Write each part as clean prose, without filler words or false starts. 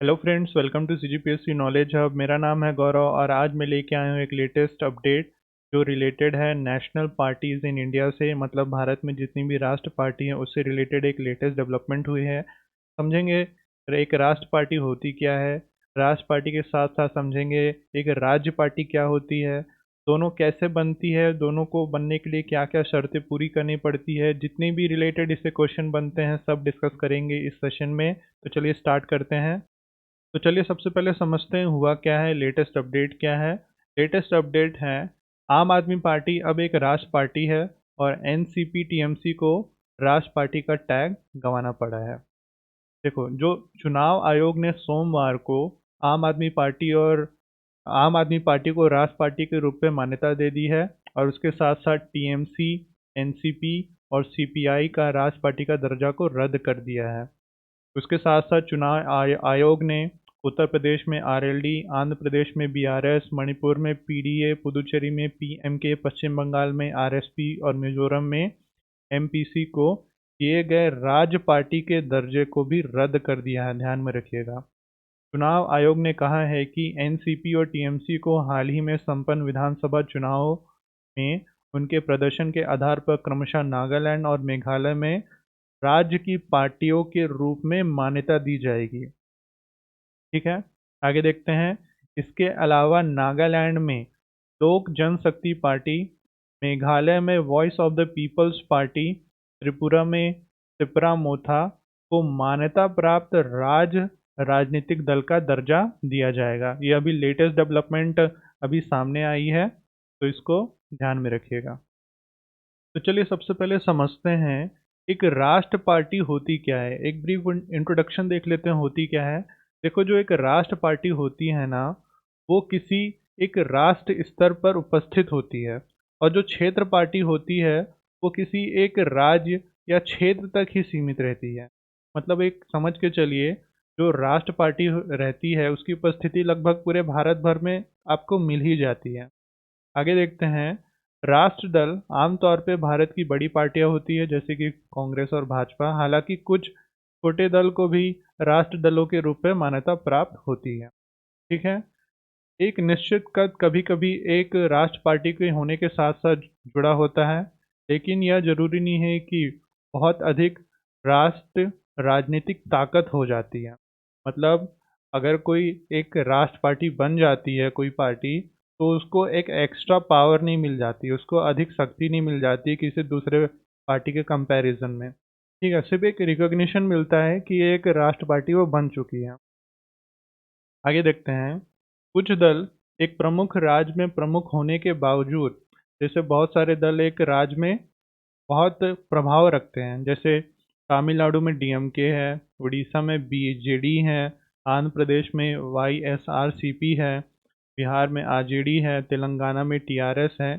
Hello friends, welcome to CGPSC knowledge hub. मेरा नाम है गौरव और आज मैं लेके आया हूँ एक लेटेस्ट अपडेट जो रिलेटेड है नेशनल पार्टीज़ इन इंडिया से। मतलब भारत में जितनी भी राष्ट्र पार्टी हैं उससे रिलेटेड एक लेटेस्ट डेवलपमेंट हुई है। समझेंगे एक राष्ट्र पार्टी होती क्या है, राष्ट्र पार्टी के साथ साथ समझेंगे एक राज्य पार्टी क्या होती है, दोनों कैसे बनती है, दोनों को बनने के लिए क्या क्या शर्तें पूरी करनी पड़ती है, जितने भी रिलेटेड इससे क्वेश्चन बनते हैं सब डिस्कस करेंगे इस सेशन में। तो चलिए स्टार्ट करते हैं। तो चलिए सबसे पहले समझते हैं हुआ क्या है, लेटेस्ट अपडेट क्या है। लेटेस्ट अपडेट है आम आदमी पार्टी अब एक राष्ट्र पार्टी है और एनसीपी टीएमसी को राष्ट्र पार्टी का टैग गंवाना पड़ा है। देखो, जो चुनाव आयोग ने सोमवार को आम आदमी पार्टी और आम आदमी पार्टी को राष्ट्र पार्टी के रूप में मान्यता दे दी है और उसके साथ साथ टीएमसी, एनसीपी और सीपीआई का राष्ट्र पार्टी का दर्जा को रद्द कर दिया है। उसके साथ साथ चुनाव आयोग ने उत्तर प्रदेश में आरएलडी, आंध्र प्रदेश में बीआरएस, मणिपुर में पीडीए, पुदुचेरी में पीएमके, पश्चिम बंगाल में आरएसपी और मिजोरम में एमपीसी को किए गए राज्य पार्टी के दर्जे को भी रद्द कर दिया है। ध्यान में रखिएगा। चुनाव आयोग ने कहा है कि एनसीपी और टीएमसी को हाल ही में संपन्न विधानसभा चुनावों में उनके प्रदर्शन के आधार पर क्रमशः नागालैंड और मेघालय में राज्य की पार्टियों के रूप में मान्यता दी जाएगी। ठीक है, आगे देखते हैं। इसके अलावा नागालैंड में लोक जनशक्ति पार्टी, मेघालय में Voice of the People's Party, Tripura में त्रिपुरा मोथा को मान्यता प्राप्त राज्य राजनीतिक दल का दर्जा दिया जाएगा। ये अभी लेटेस्ट डेवलपमेंट अभी सामने आई है, तो इसको ध्यान में रखिएगा। तो चलिए सबसे पहले समझते हैं एक राष्ट्र पार्टी होती क्या है। एक ब्रीफ इंट्रोडक्शन देख लेते हैं होती क्या है। देखो, जो एक राष्ट्र पार्टी होती है ना, वो किसी एक राष्ट्र स्तर पर उपस्थित होती है और जो क्षेत्र पार्टी होती है वो किसी एक राज्य या क्षेत्र तक ही सीमित रहती है। मतलब एक समझ के चलिए, जो राष्ट्र पार्टी रहती है उसकी उपस्थिति लगभग पूरे भारत भर में आपको मिल ही जाती है। आगे देखते हैं। राष्ट्र दल आमतौर पे भारत की बड़ी पार्टियां होती है जैसे कि कांग्रेस और भाजपा। हालांकि कुछ छोटे दल को भी राष्ट्र दलों के रूप में मान्यता प्राप्त होती है। ठीक है, एक निश्चित कद कभी कभी एक राष्ट्र पार्टी के होने के साथ साथ जुड़ा होता है, लेकिन यह जरूरी नहीं है कि बहुत अधिक राष्ट्र राजनीतिक ताकत हो जाती है। मतलब अगर कोई एक राष्ट्र पार्टी बन जाती है कोई पार्टी, तो उसको एक एक्स्ट्रा पावर नहीं मिल जाती, उसको अधिक शक्ति नहीं मिल जाती किसी दूसरे पार्टी के कंपैरिजन में। ठीक है, सिर्फ एक रिकॉग्निशन मिलता है कि ये एक राष्ट्र पार्टी वो बन चुकी है। आगे देखते हैं। कुछ दल एक प्रमुख राज्य में प्रमुख होने के बावजूद, जैसे बहुत सारे दल एक राज्य में बहुत प्रभाव रखते हैं, जैसे तमिलनाडु में डीएमके है, उड़ीसा में बीजेडी है, आंध्र प्रदेश में वाईएसआरसीपी है, बिहार में आरजेडी है, तेलंगाना में टीआरएस है।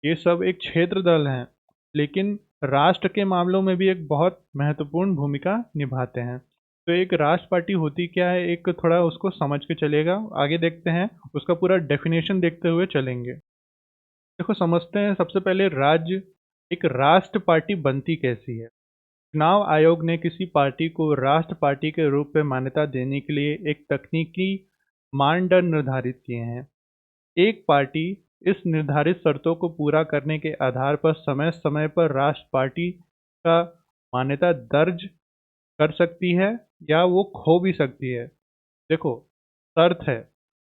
ये सब एक क्षेत्र दल हैं, लेकिन राष्ट्र के मामलों में भी एक बहुत महत्वपूर्ण भूमिका निभाते हैं। तो एक राष्ट्र पार्टी होती क्या है, एक थोड़ा उसको समझ के चलेगा। आगे देखते हैं, उसका पूरा डेफिनेशन देखते हुए चलेंगे। देखो, समझते हैं सबसे पहले राज्य एक राष्ट्र पार्टी बनती कैसी है। चुनाव आयोग ने किसी पार्टी को राष्ट्र पार्टी के रूप में मान्यता देने के लिए एक तकनीकी मानदंड निर्धारित किए हैं। एक पार्टी इस निर्धारित शर्तों को पूरा करने के आधार पर समय समय पर राष्ट्र पार्टी का मान्यता दर्ज कर सकती है या वो खो भी सकती है। देखो, शर्त है,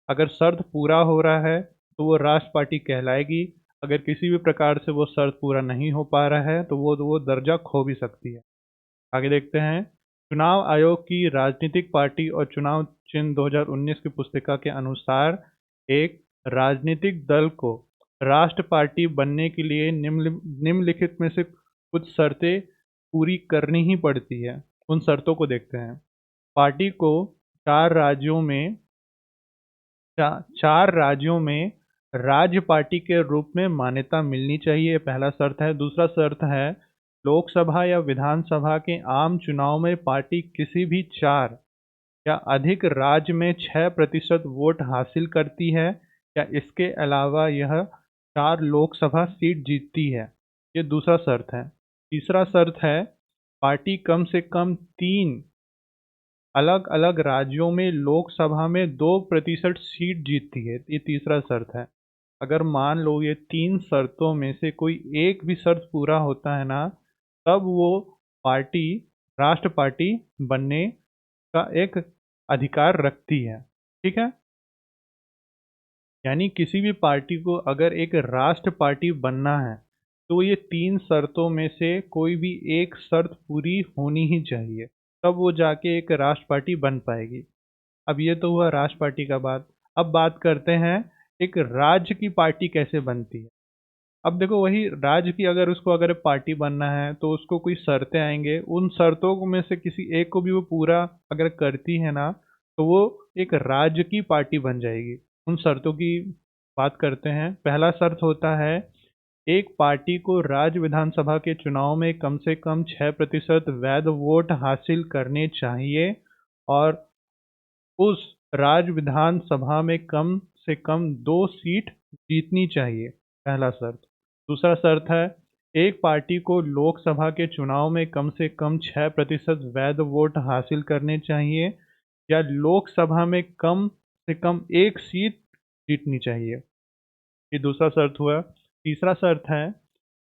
अगर शर्त पूरा हो रहा है तो वो राष्ट्र पार्टी कहलाएगी। अगर किसी भी प्रकार से वो शर्त पूरा नहीं हो पा रहा है तो वो दर्जा खो भी सकती है। आगे देखते हैं। चुनाव आयोग की राजनीतिक पार्टी और चुनाव चिन्ह 2019 की पुस्तिका के अनुसार एक राजनीतिक दल को राष्ट्र पार्टी बनने के लिए निम्नलिखित में से कुछ शर्तें पूरी करनी ही पड़ती है। उन शर्तों को देखते हैं। पार्टी को चार राज्यों में चार राज्यों में राज्य पार्टी के रूप में मान्यता मिलनी चाहिए, पहला शर्त है। दूसरा शर्त है, लोकसभा या विधानसभा के आम चुनाव में पार्टी किसी भी चार या अधिक राज्य में 6% वोट हासिल करती है या इसके अलावा यह चार लोकसभा सीट जीतती है। ये दूसरा शर्त है। तीसरा शर्त है, पार्टी कम से कम तीन अलग अलग राज्यों में लोकसभा में 2% सीट जीतती है, ये तीसरा शर्त है। अगर मान लो ये तीन शर्तों में से कोई एक भी शर्त पूरा होता है ना, तब वो पार्टी राष्ट्र पार्टी बनने का एक अधिकार रखती है। ठीक है, यानी किसी भी पार्टी को अगर एक राष्ट्र पार्टी बनना है तो ये तीन शर्तों में से कोई भी एक शर्त पूरी होनी ही चाहिए, तब वो जाके एक राष्ट्र पार्टी बन पाएगी। अब ये तो हुआ राष्ट्र पार्टी का बात। अब बात करते हैं एक राज्य की पार्टी कैसे बनती है। अब देखो वही राज्य की अगर पार्टी बनना है तो उसको कोई शर्तें आएंगे, उन शर्तों में से किसी एक को भी वो पूरा अगर करती है ना, तो वो एक राज्य की पार्टी बन जाएगी। उन शर्तों की बात करते हैं। पहला शर्त होता है, एक पार्टी को राज्य विधानसभा के चुनाव में कम से कम 6% वैध वोट हासिल करने चाहिए और उस राज्य विधानसभा में कम से कम 2 सीट जीतनी चाहिए। पहला शर्त। दूसरा शर्त है, एक पार्टी को लोकसभा के चुनाव में कम से कम 6% वैध वोट हासिल करने चाहिए या लोकसभा में कम से कम एक सीट जीतनी चाहिए। ये दूसरा शर्त हुआ। तीसरा शर्त है,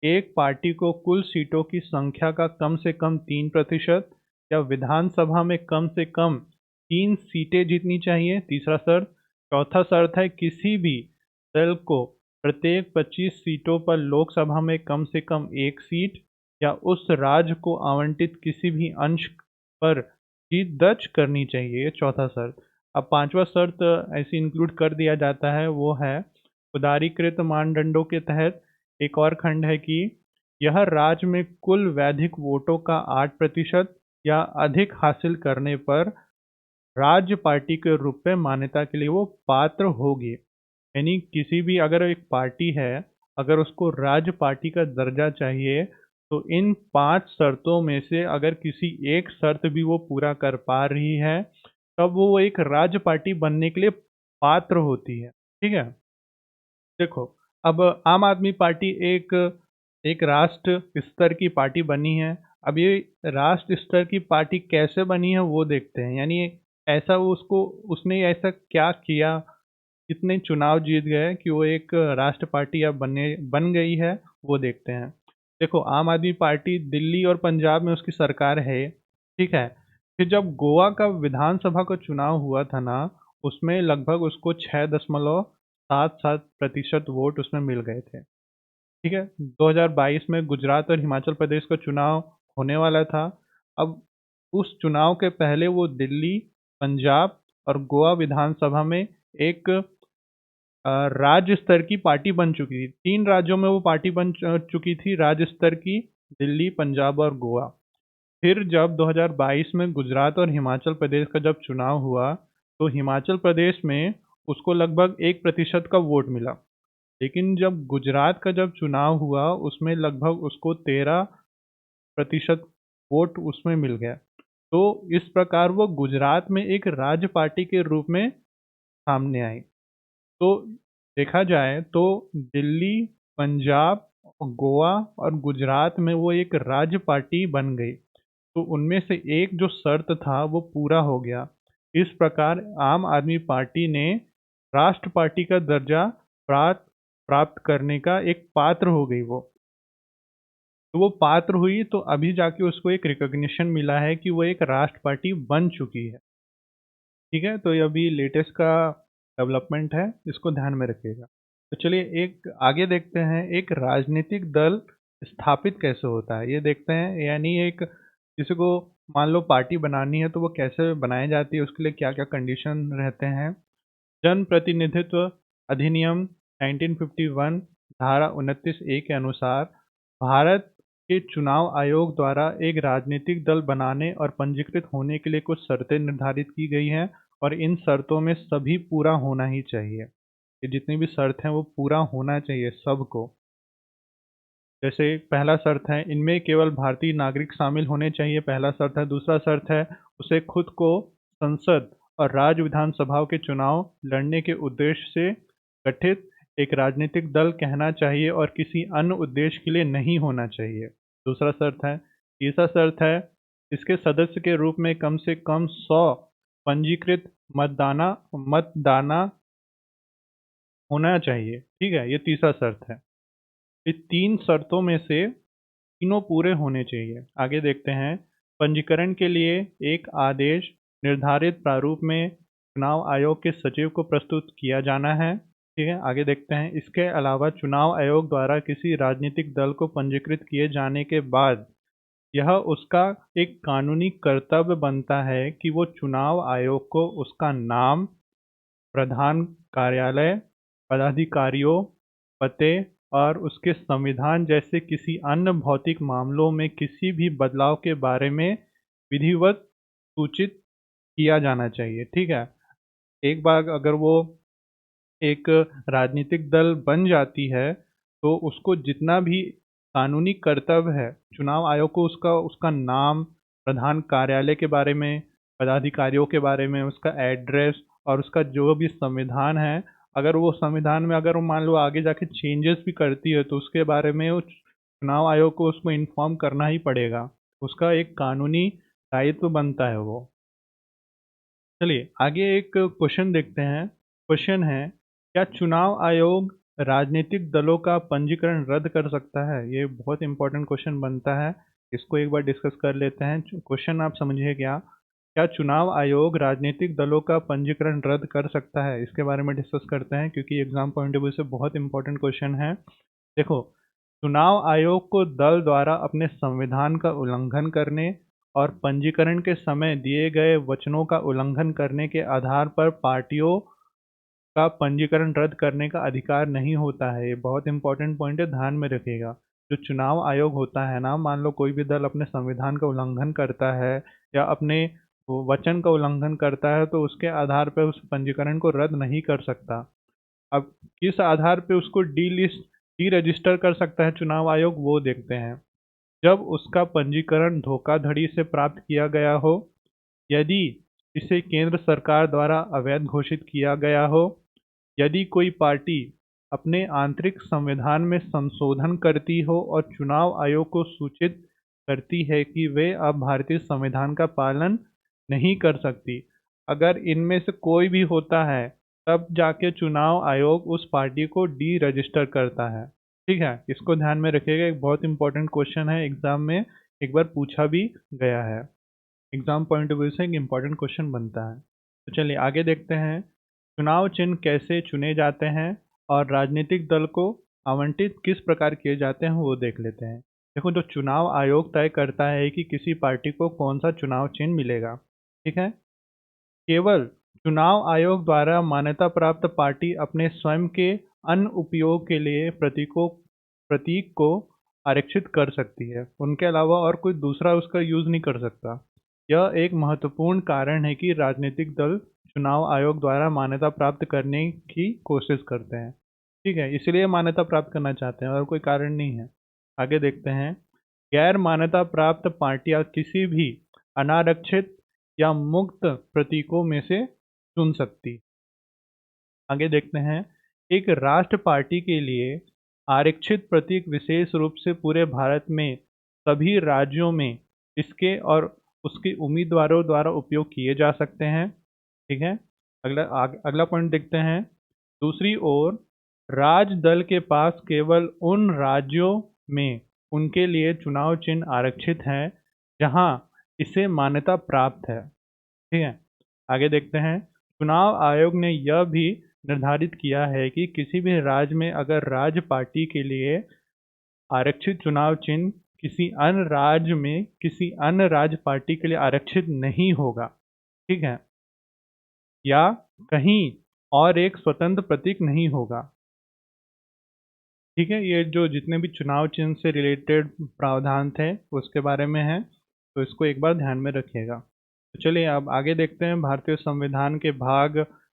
एक पार्टी को कुल सीटों की संख्या का कम से कम 3% या विधानसभा में कम से कम 3 सीटें जीतनी चाहिए। तीसरा शर्त। चौथा शर्त है, किसी भी दल को प्रत्येक 25 सीटों पर लोकसभा में कम से कम एक सीट या उस राज्य को आवंटित किसी भी अंश पर जीत दर्ज करनी चाहिए। ये चौथा शर्त। अब पांचवा शर्त ऐसे इंक्लूड कर दिया जाता है, वो है उदारीकृत मानदंडों के तहत एक और खंड है कि यह राज्य में कुल वैधिक वोटों का 8% या अधिक हासिल करने पर राज्य पार्टी के रूप में मान्यता के लिए वो पात्र होगी। यानी किसी भी अगर एक पार्टी है, अगर उसको राज्य पार्टी का दर्जा चाहिए, तो इन 5 शर्तों में से अगर किसी एक शर्त भी वो पूरा कर पा रही है, तब वो एक राज्य पार्टी बनने के लिए पात्र होती है। ठीक है। देखो, अब आम आदमी पार्टी एक एक राष्ट्र स्तर की पार्टी बनी है। अब ये राष्ट्र स्तर की पार्टी कैसे बनी है वो देखते हैं। यानी ऐसा वो उसको उसने ऐसा क्या किया, कितने चुनाव जीत गए कि वो एक राष्ट्र पार्टी अब बन गई है, वो देखते हैं। देखो, आम आदमी पार्टी दिल्ली और पंजाब में उसकी सरकार है। ठीक है। फिर जब गोवा का विधानसभा का चुनाव हुआ था ना, उसमें लगभग उसको 6.77% वोट उसमें मिल गए थे। ठीक है। 2022 में गुजरात और हिमाचल प्रदेश का चुनाव होने वाला था। अब उस चुनाव के पहले वो दिल्ली, पंजाब और गोवा विधानसभा में एक राज्य स्तर की पार्टी बन चुकी थी। 3 राज्यों में वो पार्टी बन चुकी थी राज्य स्तर की, दिल्ली, पंजाब और गोवा। फिर जब 2022 में गुजरात और हिमाचल प्रदेश का जब चुनाव हुआ, तो हिमाचल प्रदेश में उसको लगभग 1% का वोट मिला। लेकिन जब गुजरात का जब चुनाव हुआ, उसमें लगभग उसको 13% वोट उसमें मिल गया। तो इस प्रकार वो गुजरात में एक राज्य पार्टी के रूप में सामने आई। तो देखा जाए तो दिल्ली, पंजाब, गोवा और गुजरात में वो एक राज्य पार्टी बन गई। तो उनमें से एक जो शर्त था वो पूरा हो गया। इस प्रकार आम आदमी पार्टी ने राष्ट्र पार्टी का दर्जा प्राप्त प्राप्त करने का एक पात्र हो गई वो। तो वो पात्र हुई, तो अभी जाके उसको एक रिकॉग्निशन मिला है कि वो एक राष्ट्र पार्टी बन चुकी है। ठीक है, तो ये अभी लेटेस्ट का डेवलपमेंट है, इसको ध्यान में रखिएगा। तो चलिए एक आगे देखते हैं, एक राजनीतिक दल स्थापित कैसे होता है ये देखते हैं। यानी एक किसी को मान लो पार्टी बनानी है तो वो कैसे बनाई जाती है, उसके लिए क्या क्या कंडीशन रहते हैं। जन प्रतिनिधित्व अधिनियम 1951 धारा 29A के अनुसार भारत के चुनाव आयोग द्वारा एक राजनीतिक दल बनाने और पंजीकृत होने के लिए कुछ शर्तें निर्धारित की गई हैं और इन शर्तों में सभी पूरा होना ही चाहिए। ये जितनी भी शर्त हैं वो पूरा होना चाहिए सबको। जैसे पहला शर्त है, इनमें केवल भारतीय नागरिक शामिल होने चाहिए, पहला शर्त है। दूसरा शर्त है, उसे खुद को संसद और राज्य विधानसभाओं के चुनाव लड़ने के उद्देश्य से गठित एक राजनीतिक दल कहना चाहिए और किसी अन्य उद्देश्य के लिए नहीं होना चाहिए। दूसरा शर्त है। तीसरा शर्त है, इसके सदस्य के रूप में कम से कम 100 पंजीकृत मतदाना होना चाहिए। ठीक है, ये तीसरा शर्त है। इस 3 शर्तों में से तीनों पूरे होने चाहिए। आगे देखते हैं। पंजीकरण के लिए एक आदेश निर्धारित प्रारूप में चुनाव आयोग के सचिव को प्रस्तुत किया जाना है। ठीक है, आगे देखते हैं। इसके अलावा चुनाव आयोग द्वारा किसी राजनीतिक दल को पंजीकृत किए जाने के बाद यह उसका एक कानूनी कर्तव्य बनता है कि वो चुनाव आयोग को उसका नाम, प्रधान कार्यालय, पदाधिकारियों, पते और उसके संविधान जैसे किसी अन्य भौतिक मामलों में किसी भी बदलाव के बारे में विधिवत सूचित किया जाना चाहिए। ठीक है, एक बार अगर वो एक राजनीतिक दल बन जाती है तो उसको जितना भी कानूनी कर्तव्य है चुनाव आयोग को उसका उसका नाम, प्रधान कार्यालय के बारे में, पदाधिकारियों के बारे में, उसका एड्रेस और उसका जो भी संविधान है, अगर वो संविधान में अगर वो मान लो आगे जाके चेंजेस भी करती है तो उसके बारे में वो चुनाव आयोग को उसको इन्फॉर्म करना ही पड़ेगा। उसका एक कानूनी दायित्व बनता है वो। चलिए आगे एक क्वेश्चन देखते हैं। क्वेश्चन है, क्या चुनाव आयोग राजनीतिक दलों का पंजीकरण रद्द कर सकता है? ये बहुत इंपॉर्टेंट क्वेश्चन बनता है। इसको एक बार डिस्कस कर लेते हैं। क्वेश्चन आप समझिए क्या चुनाव आयोग राजनीतिक दलों का पंजीकरण रद्द कर सकता है? इसके बारे में डिस्कस करते हैं क्योंकि एग्जाम पॉइंट ऑफ व्यू से बहुत इंपॉर्टेंट क्वेश्चन है। देखो, चुनाव आयोग को दल द्वारा अपने संविधान का उल्लंघन करने और पंजीकरण के समय दिए गए वचनों का उल्लंघन करने के आधार पर पार्टियों का पंजीकरण रद्द करने का अधिकार नहीं होता है। ये बहुत इंपॉर्टेंट पॉइंट है, ध्यान में रखिएगा। जो चुनाव आयोग होता है ना, मान लो कोई भी दल अपने संविधान का उल्लंघन करता है या अपने वचन का उल्लंघन करता है तो उसके आधार पर उस पंजीकरण को रद्द नहीं कर सकता। अब किस आधार पे उसको डी रजिस्टर कर सकता है चुनाव आयोग, वो देखते हैं। जब उसका पंजीकरण धोखाधड़ी से प्राप्त किया गया हो, यदि इसे केंद्र सरकार द्वारा अवैध घोषित किया गया हो, यदि कोई पार्टी अपने आंतरिक संविधान में संशोधन करती हो और चुनाव आयोग को सूचित करती है कि वे अब भारतीय संविधान का पालन नहीं कर सकती, अगर इनमें से कोई भी होता है तब जाके चुनाव आयोग उस पार्टी को डी रजिस्टर करता है। ठीक है, इसको ध्यान में रखिएगा। एक बहुत इंपॉर्टेंट क्वेश्चन है, एग्जाम में एक बार पूछा भी गया है। एग्जाम पॉइंट ऑफ व्यू से एक इम्पॉर्टेंट क्वेश्चन बनता है। तो चलिए आगे देखते हैं। चुनाव चिन्ह कैसे चुने जाते हैं और राजनीतिक दल को आवंटित किस प्रकार किए जाते हैं वो देख लेते हैं। देखो, जो चुनाव आयोग तय करता है कि किसी पार्टी को कौन सा चुनाव चिन्ह मिलेगा। ठीक है, केवल चुनाव आयोग द्वारा मान्यता प्राप्त पार्टी अपने स्वयं के अन्य उपयोग के लिए प्रतीक को आरक्षित कर सकती है। उनके अलावा और कोई दूसरा उसका यूज नहीं कर सकता। यह एक महत्वपूर्ण कारण है कि राजनीतिक दल चुनाव आयोग द्वारा मान्यता प्राप्त करने की कोशिश करते हैं। ठीक है, इसलिए मान्यता प्राप्त करना चाहते हैं और कोई कारण नहीं है। आगे देखते हैं। गैर मान्यता प्राप्त पार्टियां किसी भी अनारक्षित या मुक्त प्रतीकों में से चुन सकती। आगे देखते हैं। एक राष्ट्र पार्टी के लिए आरक्षित प्रतीक विशेष रूप से पूरे भारत में सभी राज्यों में इसके और उसके उम्मीदवारों द्वारा उपयोग किए जा सकते हैं। ठीक है, अगला पॉइंट देखते हैं। दूसरी ओर राज दल के पास केवल उन राज्यों में उनके लिए चुनाव चिन्ह आरक्षित हैं जहां इसे मान्यता प्राप्त है। ठीक है, आगे देखते हैं। चुनाव आयोग ने यह भी निर्धारित किया है कि किसी भी राज्य में अगर राज्य पार्टी के लिए आरक्षित चुनाव चिन्ह किसी अन्य राज्य पार्टी के लिए आरक्षित नहीं होगा। ठीक है, या कहीं और एक स्वतंत्र प्रतीक नहीं होगा। ठीक है, ये जो जितने भी चुनाव चिन्ह से रिलेटेड प्रावधान थे उसके बारे में है, तो इसको एक बार ध्यान में रखिएगा। तो चलिए अब आगे देखते हैं। भारतीय संविधान के भाग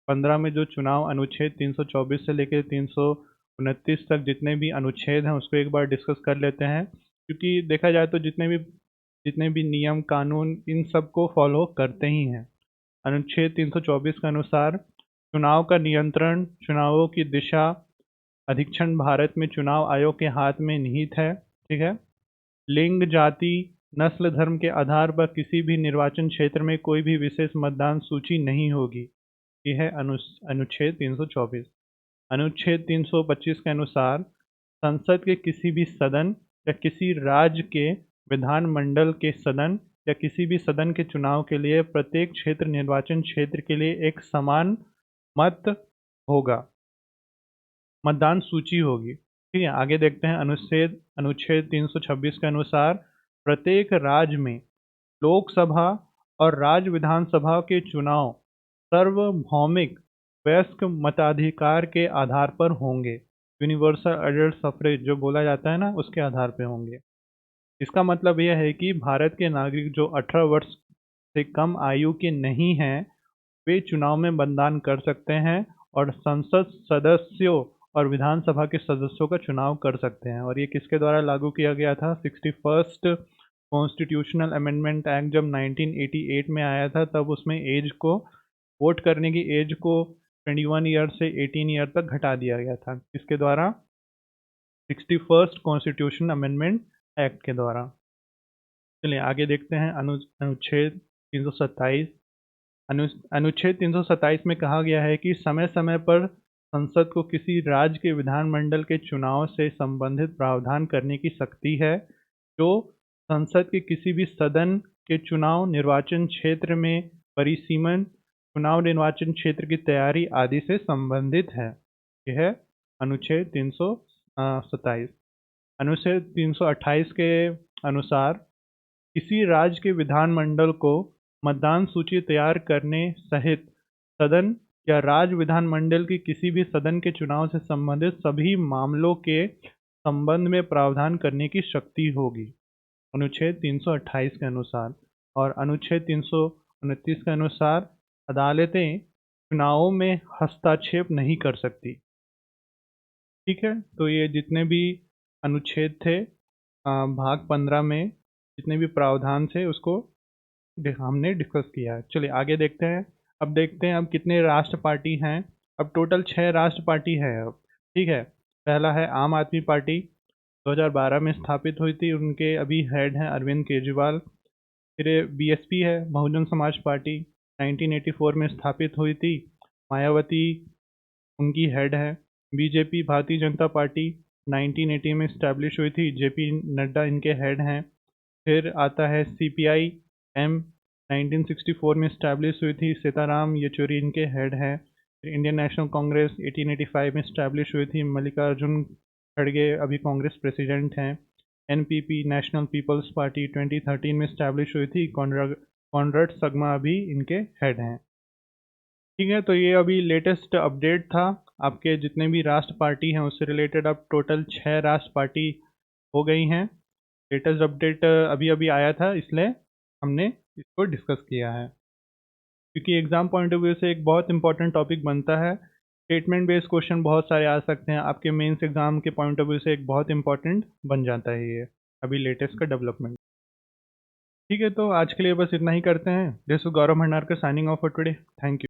15 में जो चुनाव अनुच्छेद 324 से लेकर 329 तक जितने भी अनुच्छेद हैं उसको एक बार डिस्कस कर लेते हैं, क्योंकि देखा जाए तो जितने भी नियम कानून इन सब को फॉलो करते ही हैं। अनुच्छेद 324 के अनुसार चुनाव का नियंत्रण, चुनावों की दिशा अधिक्षण भारत में चुनाव आयोग के हाथ में निहित है। ठीक है, लिंग, जाति, नस्ल धर्म के आधार पर किसी भी निर्वाचन क्षेत्र में कोई भी विशेष मतदान सूची नहीं होगी। ये है अनुच्छेद 324। अनुच्छेद 325 के अनुसार संसद के किसी भी सदन या किसी राज्य के विधानमंडल के सदन या किसी भी सदन के चुनाव के लिए प्रत्येक क्षेत्र निर्वाचन क्षेत्र के लिए एक समान मत होगा, मतदान सूची होगी। ठीक है, आगे देखते हैं। अनुच्छेद 326 के अनुसार प्रत्येक राज्य में लोकसभा और राज्य विधानसभा के चुनाव सार्वभौमिक वयस्क मताधिकार के आधार पर होंगे। यूनिवर्सल एडल्ट सफरेज जो बोला जाता है ना, उसके आधार पर होंगे। इसका मतलब यह है कि भारत के नागरिक जो 18 वर्ष से कम आयु के नहीं हैं, वे चुनाव में मतदान कर सकते हैं और संसद सदस्यों और विधानसभा के सदस्यों का चुनाव कर सकते हैं। और ये किसके द्वारा लागू किया गया था? 61st कॉन्स्टिट्यूशनल अमेंडमेंट एक्ट जब 1988 में आया था, तब उसमें एज को, वोट करने की एज को 21 ईयर से 18 ईयर तक घटा दिया गया था। इसके द्वारा 61st कॉन्स्टिट्यूशन अमेंडमेंट एक्ट के द्वारा। चलिए आगे देखते हैं। अनुच्छेद 327। अनुच्छेद 327 में कहा गया है कि समय समय पर संसद को किसी राज्य के विधानमंडल के चुनाव से संबंधित प्रावधान करने की शक्ति है जो संसद के किसी भी सदन के चुनाव, निर्वाचन क्षेत्र में परिसीमन, चुनाव निर्वाचन क्षेत्र की तैयारी आदि से संबंधित है। यह है अनुच्छेद 327। अनुच्छेद 328 के अनुसार किसी राज्य के विधानमंडल को मतदान सूची तैयार करने सहित सदन या राज्य विधानमंडल की किसी भी सदन के चुनाव से संबंधित सभी मामलों के संबंध में प्रावधान करने की शक्ति होगी, अनुच्छेद 328 के अनुसार। और अनुच्छेद 329 के अनुसार अदालतें चुनावों में हस्तक्षेप नहीं कर सकती। ठीक है, तो ये जितने भी अनुच्छेद थे भाग 15 में जितने भी प्रावधान थे उसको हमने डिस्कस किया है। चलिए आगे देखते हैं। अब देखते हैं अब कितने राष्ट्र पार्टी हैं। अब टोटल 6 राष्ट्र पार्टी है अब। ठीक है, पहला है आम आदमी पार्टी, 2012 में स्थापित हुई थी, उनके अभी हेड हैं अरविंद केजरीवाल। फिर बीएसपी है, बहुजन समाज पार्टी, 1984 में स्थापित हुई थी, मायावती उनकी हेड है। बीजेपी, भारतीय जनता पार्टी, 1980 में इस्टेब्लिश हुई थी, जेपी नड्डा इनके हेड हैं। फिर आता है सीपीआई एम, 1964 में इस्टेब्लिश हुई थी, सीताराम येचुरी इनके हेड हैं। फिर इंडियन नेशनल कांग्रेस 1885 में इस्टेब्लिश हुई थी, मल्लिकार्जुन खड़गे अभी कांग्रेस प्रेसिडेंट हैं। एनपीपी, नेशनल पीपल्स पार्टी, 2013 में इस्टेब्लिश हुई थी, कॉनराड संगमा अभी इनके हेड हैं। ठीक है, तो ये अभी लेटेस्ट अपडेट था। आपके जितने भी राष्ट्र पार्टी हैं उससे रिलेटेड अब टोटल 6 राष्ट्र पार्टी हो गई हैं। लेटेस्ट अपडेट अभी अभी आया था, इसलिए हमने इसको डिस्कस किया है, क्योंकि एग्ज़ाम पॉइंट ऑफ व्यू से एक बहुत इंपॉर्टेंट टॉपिक बनता है। स्टेटमेंट बेस्ड क्वेश्चन बहुत सारे आ सकते हैं आपके मेंस एग्ज़ाम के पॉइंट ऑफ व्यू से, एक बहुत इंपॉर्टेंट बन जाता है ये अभी लेटेस्ट का डेवलपमेंट। ठीक है, तो आज के लिए बस इतना ही करते हैं। This is Gaurav Bhandarkar signing off for today. Thank you.